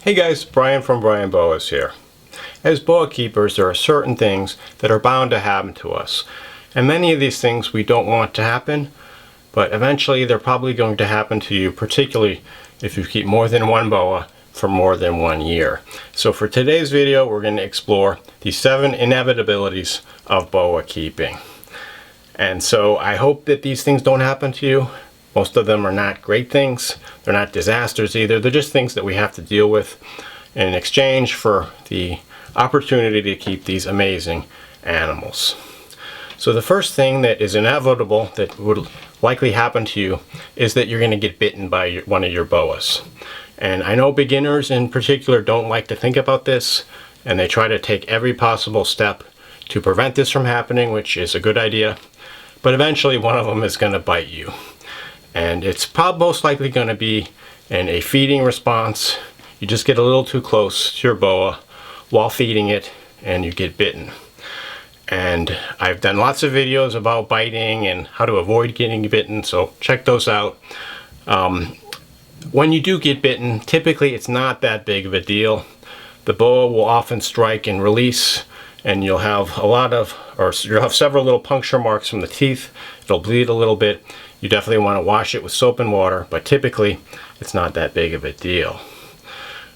Hey guys, Brian from Brian Boas here. As boa keepers, there are certain things that are bound to happen to us. And many of these things we don't want to happen, but eventually they're probably going to happen to you, particularly if you keep more than one boa for more than 1 year. So for today's video, we're going to explore the 7 inevitabilities of boa keeping. And so I hope that these things don't happen to you. Most of them are not great things. They're not disasters either. They're just things that we have to deal with in exchange for the opportunity to keep these amazing animals. So the first thing that is inevitable that would likely happen to you is that you're going to get bitten by one of your boas. And I know beginners in particular don't like to think about this, and they try to take every possible step to prevent this from happening, which is a good idea. But eventually one of them is going to bite you. And it's most likely going to be in a feeding response. You just get a little too close to your boa while feeding it and you get bitten. And I've done lots of videos about biting and how to avoid getting bitten, so check those out. When you do get bitten, typically it's not that big of a deal. The boa will often strike and release, and you'll have you'll have several little puncture marks from the teeth. It'll bleed a little bit. You definitely want to wash it with soap and water, but typically it's not that big of a deal.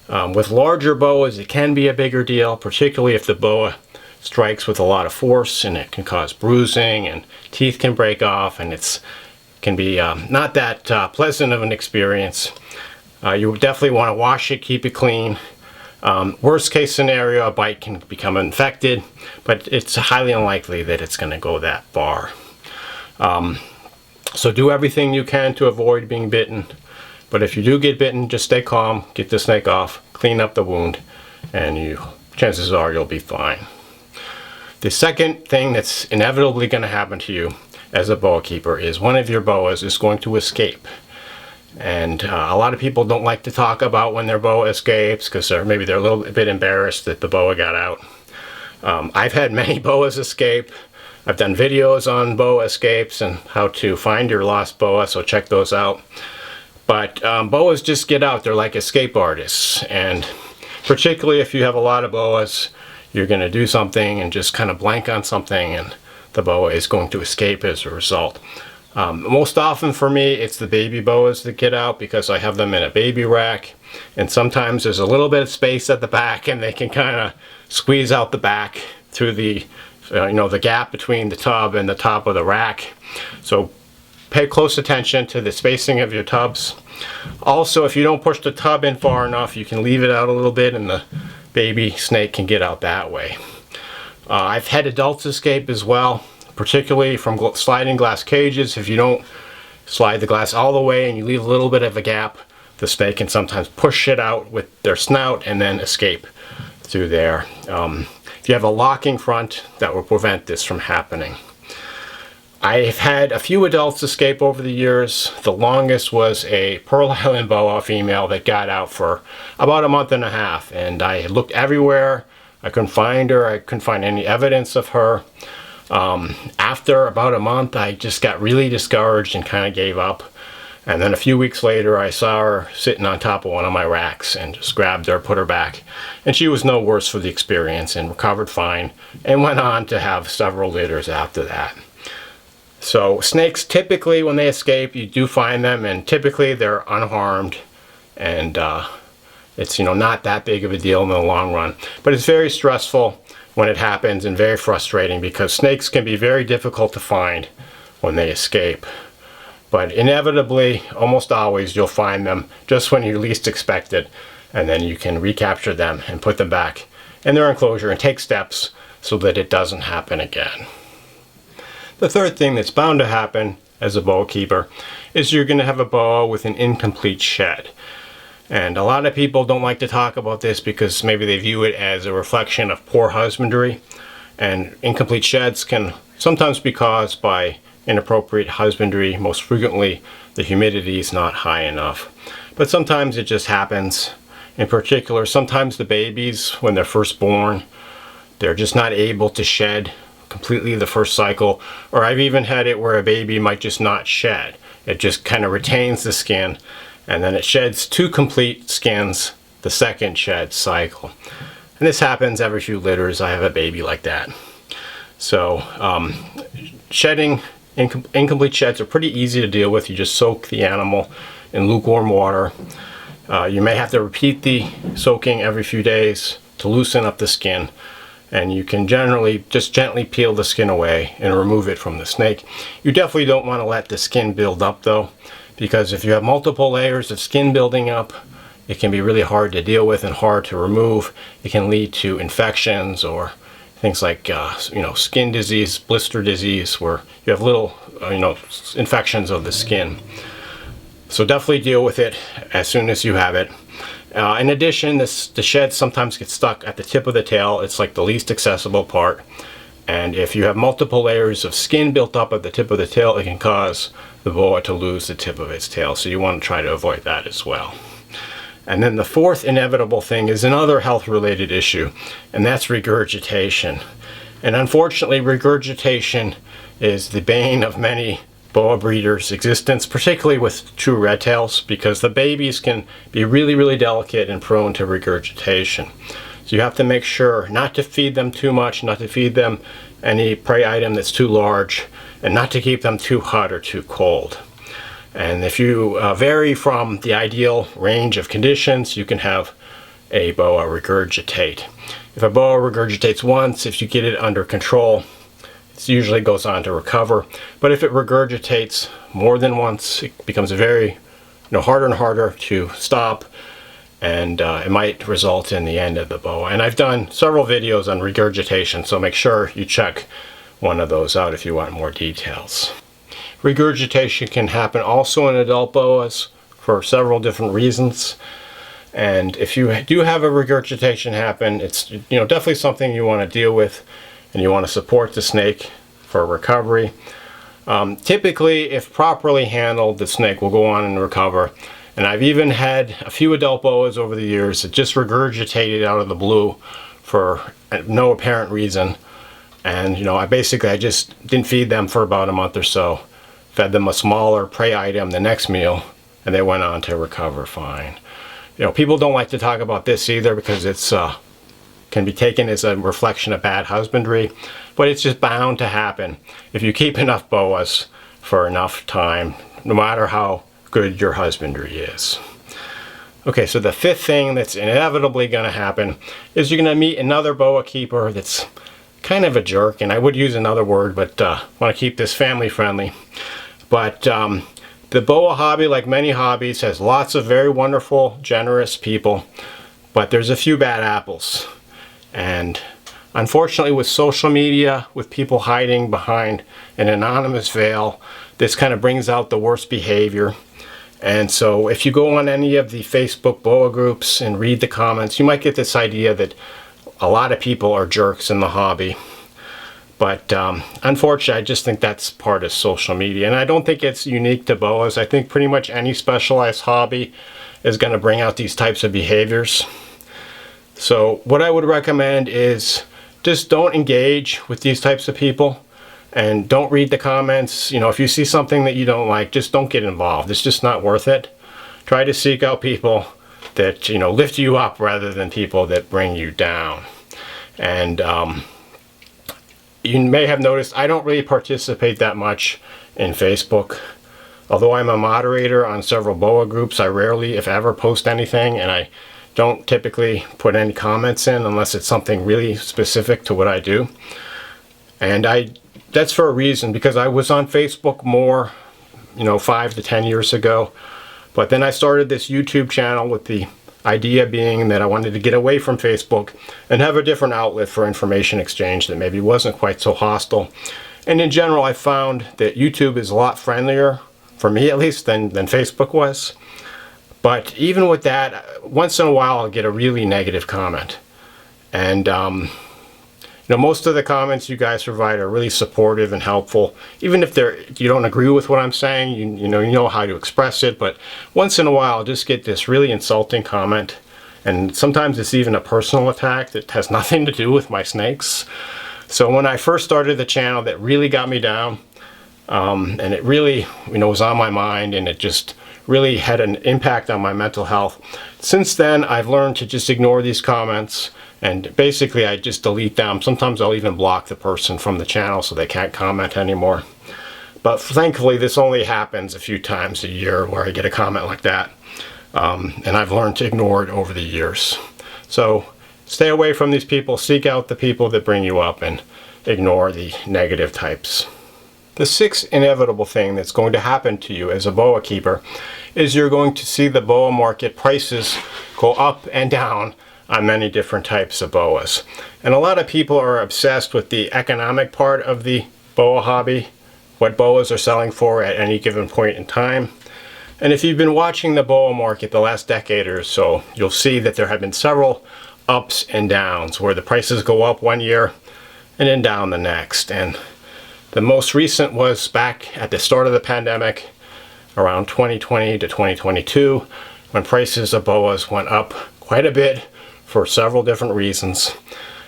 With larger boas, it can be a bigger deal, particularly if the boa strikes with a lot of force, and it can cause bruising and teeth can break off, and it can be not that pleasant of an experience. You definitely want to wash it, keep it clean. Worst case scenario, a bite can become infected, but it's highly unlikely that it's going to go that far. So do everything you can to avoid being bitten. But if you do get bitten, just stay calm, get the snake off, clean up the wound, and chances are you'll be fine. The second thing that's inevitably going to happen to you as a boa keeper is one of your boas is going to escape. And a lot of people don't like to talk about when their boa escapes because maybe they're a little bit embarrassed that the boa got out. I've had many boas escape. I've done videos on boa escapes and how to find your lost boa, so check those out. But boas just get out. They're like escape artists. And particularly if you have a lot of boas, you're going to do something and just kind of blank on something, and the boa is going to escape as a result. Most often for me, it's the baby boas that get out because I have them in a baby rack. And sometimes there's a little bit of space at the back, and they can kind of squeeze out the back through the the gap between the tub and the top of the rack. So pay close attention to the spacing of your tubs. Also, if you don't push the tub in far enough, you can leave it out a little bit and the baby snake can get out that way. I've had adults escape as well, particularly from sliding glass cages. If you don't slide the glass all the way and you leave a little bit of a gap, the snake can sometimes push it out with their snout and then escape through there. If you have a locking front, that will prevent this from happening. I've had a few adults escape over the years. The longest was a Pearl Island boa female that got out for about a month and a half, and I looked everywhere. I couldn't find her. I couldn't find any evidence of her. After about a month, I just got really discouraged and kind of gave up. And then a few weeks later, I saw her sitting on top of one of my racks and just grabbed her, put her back. And she was no worse for the experience and recovered fine and went on to have several litters after that. So snakes, typically when they escape, you do find them, and typically they're unharmed, and it's not that big of a deal in the long run. But it's very stressful when it happens and very frustrating because snakes can be very difficult to find when they escape. But inevitably, almost always, you'll find them just when you least expect it, and then you can recapture them and put them back in their enclosure and take steps so that it doesn't happen again. The third thing that's bound to happen as a boa keeper is you're going to have a boa with an incomplete shed. And a lot of people don't like to talk about this because maybe they view it as a reflection of poor husbandry. And incomplete sheds can sometimes be caused by inappropriate husbandry. Most frequently, the humidity is not high enough. But sometimes it just happens. In particular, sometimes the babies, when they're first born, they're just not able to shed completely the first cycle. Or I've even had it where a baby might just not shed. It just kind of retains the skin, and then it sheds 2 complete skins the second shed cycle. And this happens every few litters. I have a baby like that. So shedding, incomplete sheds are pretty easy to deal with. You just soak the animal in lukewarm water. You may have to repeat the soaking every few days to loosen up the skin. And you can generally just gently peel the skin away and remove it from the snake. You definitely don't want to let the skin build up though, because if you have multiple layers of skin building up, it can be really hard to deal with and hard to remove. It can lead to infections or things like skin disease, blister disease, where you have little infections of the skin. So definitely deal with it as soon as you have it. In addition, the shed sometimes gets stuck at the tip of the tail. It's like the least accessible part. And if you have multiple layers of skin built up at the tip of the tail, it can cause the boa to lose the tip of its tail. So you want to try to avoid that as well. And then the fourth inevitable thing is another health-related issue, and that's regurgitation. And unfortunately, regurgitation is the bane of many boa breeders' existence, particularly with true red tails, because the babies can be really, really delicate and prone to regurgitation. So you have to make sure not to feed them too much, not to feed them any prey item that's too large, and not to keep them too hot or too cold. And if you vary from the ideal range of conditions, you can have a boa regurgitate. If a boa regurgitates once, if you get it under control, it usually goes on to recover. But if it regurgitates more than once, it becomes very harder and harder to stop, and it might result in the end of the boa. And I've done several videos on regurgitation, so make sure you check one of those out if you want more details. Regurgitation can happen also in adult boas for several different reasons. And if you do have a regurgitation happen, it's definitely something you want to deal with, and you want to support the snake for recovery. Typically, if properly handled, the snake will go on and recover. And I've even had a few adult boas over the years that just regurgitated out of the blue for no apparent reason. And I just didn't feed them for about a month or so. Fed them a smaller prey item the next meal, and they went on to recover fine. People don't like to talk about this either, because it's can be taken as a reflection of bad husbandry, but it's just bound to happen if you keep enough boas for enough time, no matter how good your husbandry is. Okay, so the fifth thing that's inevitably going to happen is you're going to meet another boa keeper that's kind of a jerk, and I would use another word, but want to keep this family friendly. But the boa hobby, like many hobbies, has lots of very wonderful, generous people, but there's a few bad apples. And unfortunately, with social media, with people hiding behind an anonymous veil, this kind of brings out the worst behavior. And so if you go on any of the Facebook boa groups and read the comments, you might get this idea that a lot of people are jerks in the hobby. But unfortunately, I just think that's part of social media. And I don't think it's unique to boas. I think pretty much any specialized hobby is going to bring out these types of behaviors. So what I would recommend is just don't engage with these types of people, and don't read the comments. If you see something that you don't like, just don't get involved. It's just not worth it. Try to seek out people that lift you up rather than people that bring you down. And you may have noticed I don't really participate that much in Facebook. Although I'm a moderator on several boa groups, I rarely, if ever, post anything, and I don't typically put any comments in unless it's something really specific to what I do. And that's for a reason, because I was on Facebook more 5 to 10 years ago, but then I started this YouTube channel with the idea being that I wanted to get away from Facebook and have a different outlet for information exchange that maybe wasn't quite so hostile. And in general, I found that YouTube is a lot friendlier, for me at least, than Facebook was. But even with that, once in a while I'll get a really negative comment. And most of the comments you guys provide are really supportive and helpful. Even if you don't agree with what I'm saying, you know how to express it. But once in a while I'll just get this really insulting comment. And sometimes it's even a personal attack that has nothing to do with my snakes. So when I first started the channel, that really got me down. And it really was on my mind, and it just really had an impact on my mental health. Since then, I've learned to just ignore these comments, and basically I just delete them. Sometimes I'll even block the person from the channel so they can't comment anymore. But thankfully, this only happens a few times a year where I get a comment like that. And I've learned to ignore it over the years. So stay away from these people, seek out the people that bring you up, and ignore the negative types. The sixth inevitable thing that's going to happen to you as a boa keeper is you're going to see the boa market prices go up and down on many different types of boas. And a lot of people are obsessed with the economic part of the boa hobby, what boas are selling for at any given point in time. And if you've been watching the boa market the last decade or so, you'll see that there have been several ups and downs where the prices go up one year and then down the next. And the most recent was back at the start of the pandemic, around 2020 to 2022, when prices of boas went up quite a bit for several different reasons.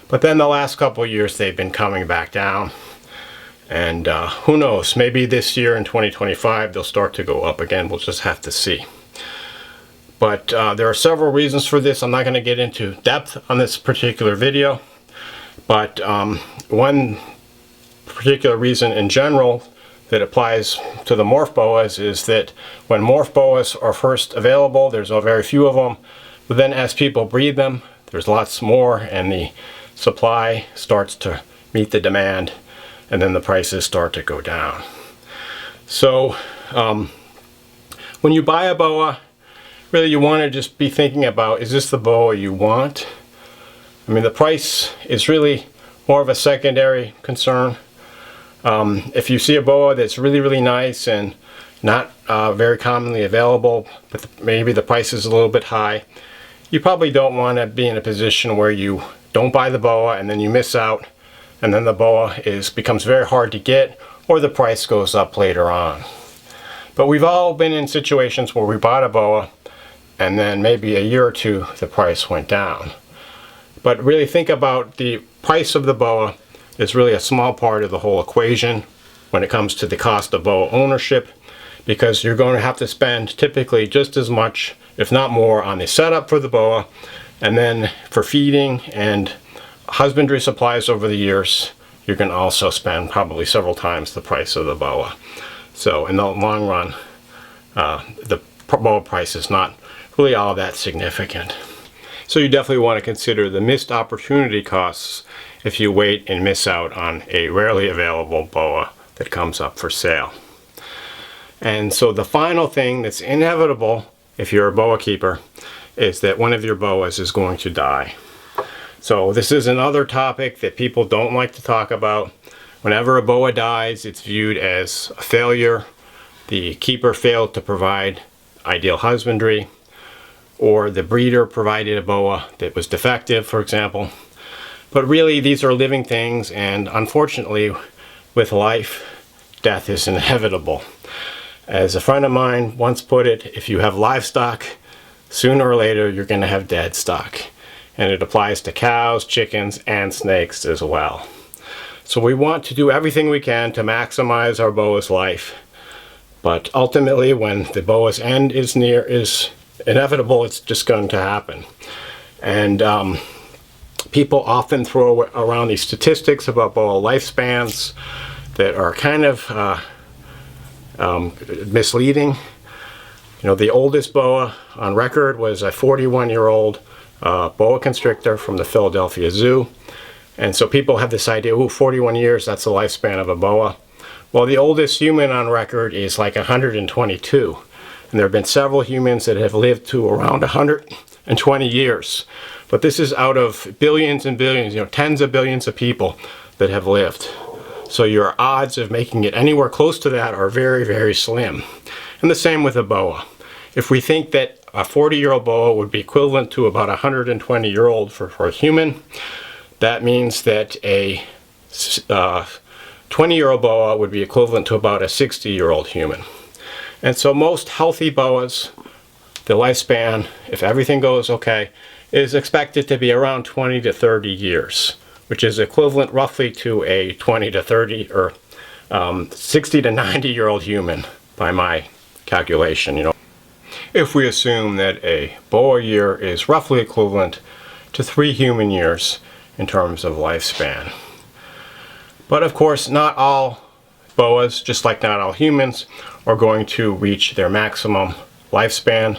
But then the last couple of years they've been coming back down. And who knows, maybe this year in 2025 they'll start to go up again. We'll just have to see. But there are several reasons for this. I'm not going to get into depth on this particular video. But one particular reason in general that applies to the morph boas is that when morph boas are first available, there's very few of them. But then as people breed them, there's lots more, and the supply starts to meet the demand, and then the prices start to go down. So when you buy a boa, really you want to just be thinking about, is this the boa you want? I mean, the price is really more of a secondary concern. If you see a boa that's really, really nice and not very commonly available, but maybe the price is a little bit high, you probably don't want to be in a position where you don't buy the boa and then you miss out, and then the boa becomes very hard to get, or the price goes up later on. But we've all been in situations where we bought a boa and then maybe a year or two the price went down. But really think about the price of the boa is really a small part of the whole equation when it comes to the cost of boa ownership, because you're going to have to spend typically just as much, if not more, on the setup for the boa, and then for feeding and husbandry supplies over the years, you can also spend probably several times the price of the boa. So in the long run, the boa price is not really all that significant. So you definitely want to consider the missed opportunity costs if you wait and miss out on a rarely available boa that comes up for sale. And so the final thing that's inevitable if you're a boa keeper is that one of your boas is going to die. So this is another topic that people don't like to talk about. Whenever a boa dies, it's viewed as a failure. The keeper failed to provide ideal husbandry, or the breeder provided a boa that was defective, for example. But really, these are living things, and unfortunately, with life, death is inevitable. As a friend of mine once put it, if you have livestock, sooner or later you're going to have dead stock. And it applies to cows, chickens, and snakes as well. So we want to do everything we can to maximize our boa's life. But ultimately, when the boa's end is inevitable, it's just going to happen. And people often throw around these statistics about boa lifespans that are kind of misleading. You know, the oldest boa on record was a 41-year-old boa constrictor from the Philadelphia Zoo. And so people have this idea, oh, 41 years, that's the lifespan of a boa. Well, the oldest human on record is like 122. And there have been several humans that have lived to around 120 years. But this is out of billions and billions, tens of billions of people that have lived. So your odds of making it anywhere close to that are very, very slim. And the same with a boa. If we think that a 40-year-old boa would be equivalent to about a 120-year-old for a human, that means that a 20-year-old boa would be equivalent to about a 60-year-old human. And so most healthy boas, the lifespan, if everything goes okay, is expected to be around 20 to 30 years, which is equivalent roughly to a 20 to 30 or 60 to 90-year-old human by my calculation. if we assume that a boa year is roughly equivalent to 3 human years in terms of lifespan. But of course, not all boas, just like not all humans, are going to reach their maximum lifespan.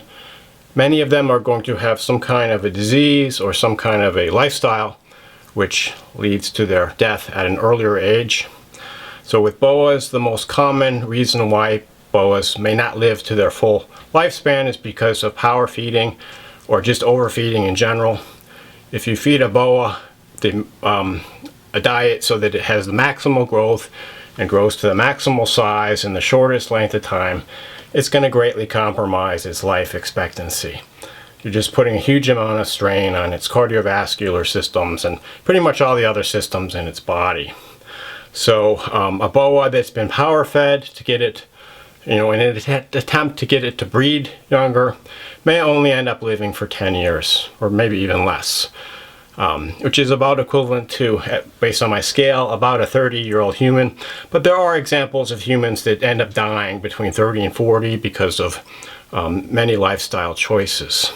Many of them are going to have some kind of a disease or some kind of a lifestyle which leads to their death at an earlier age. So with boas, the most common reason why boas may not live to their full lifespan is because of power feeding or just overfeeding in general. If you feed a boa a diet so that it has the maximal growth and grows to the maximal size in the shortest length of time, it's going to greatly compromise its life expectancy. You're just putting a huge amount of strain on its cardiovascular systems and pretty much all the other systems in its body. So a boa that's been power fed to get it, in an attempt to get it to breed younger, may only end up living for 10 years or maybe even less, which is about equivalent to, based on my scale, about a 30-year-old human. But there are examples of humans that end up dying between 30 and 40 because of many lifestyle choices.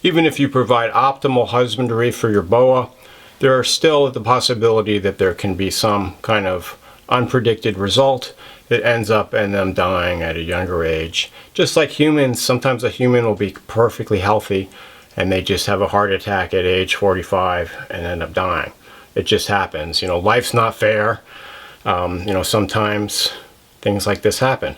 Even if you provide optimal husbandry for your boa, there is still the possibility that there can be some kind of unpredicted result that ends up in them dying at a younger age. Just like humans, sometimes a human will be perfectly healthy and they just have a heart attack at age 45 and end up dying. It just happens. Life's not fair. Sometimes things like this happen.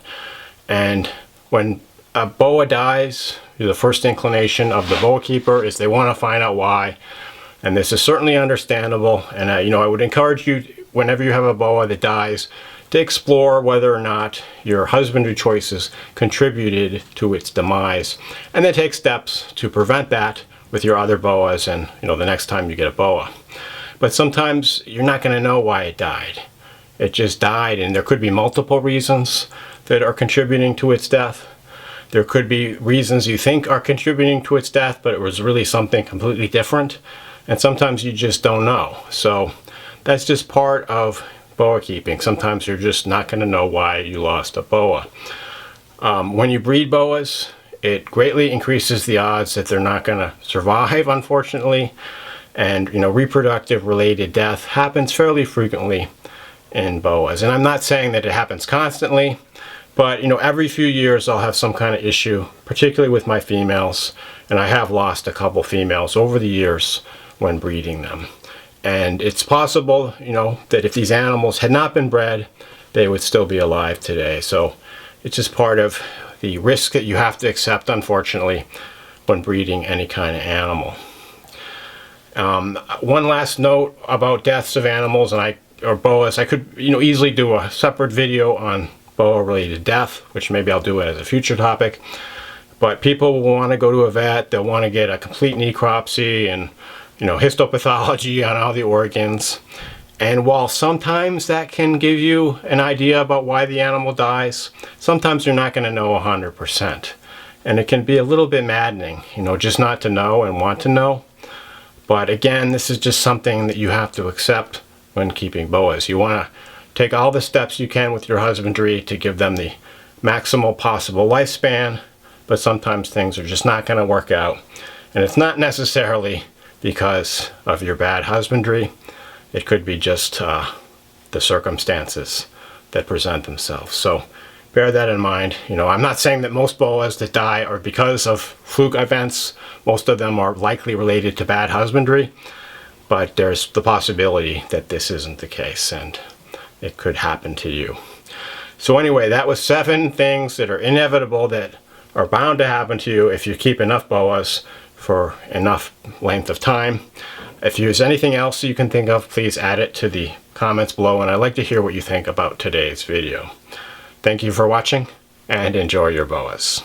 And when a boa dies, the first inclination of the boa keeper is they want to find out why. And this is certainly understandable. And I would encourage you, whenever you have a boa that dies, to explore whether or not your husbandry choices contributed to its demise, and then take steps to prevent that with your other boas and the next time you get a boa. But sometimes you're not going to know why it died. It just died, and there could be multiple reasons that are contributing to its death. There could be reasons you think are contributing to its death, but it was really something completely different. And sometimes you just don't know. So that's just part of boa keeping. Sometimes you're just not going to know why you lost a boa. When you breed boas, it greatly increases the odds that they're not going to survive, unfortunately. And reproductive related death happens fairly frequently in boas. And I'm not saying that it happens constantly, but every few years I'll have some kind of issue, particularly with my females. And I have lost a couple females over the years when breeding them. And it's possible, that if these animals had not been bred, they would still be alive today. So it's just part of the risk that you have to accept, unfortunately, when breeding any kind of animal. One last note about deaths of animals or boas. I could, easily do a separate video on boa-related death, which maybe I'll do it as a future topic. But people will want to go to a vet. They'll want to get a complete necropsy and histopathology on all the organs. And while sometimes that can give you an idea about why the animal dies, sometimes you're not going to know 100%. And it can be a little bit maddening, just not to know and want to know. But again, this is just something that you have to accept when keeping boas. You want to take all the steps you can with your husbandry to give them the maximal possible lifespan, but sometimes things are just not going to work out. And it's not necessarily because of your bad husbandry. It could be just the circumstances that present themselves. So bear that in mind. I'm not saying that most boas that die are because of fluke events. Most of them are likely related to bad husbandry, but there's the possibility that this isn't the case and it could happen to you. So anyway, that was 7 things that are inevitable, that are bound to happen to you if you keep enough boas for enough length of time. If there's anything else you can think of, please add it to the comments below, and I'd like to hear what you think about today's video. Thank you for watching, and enjoy your boas.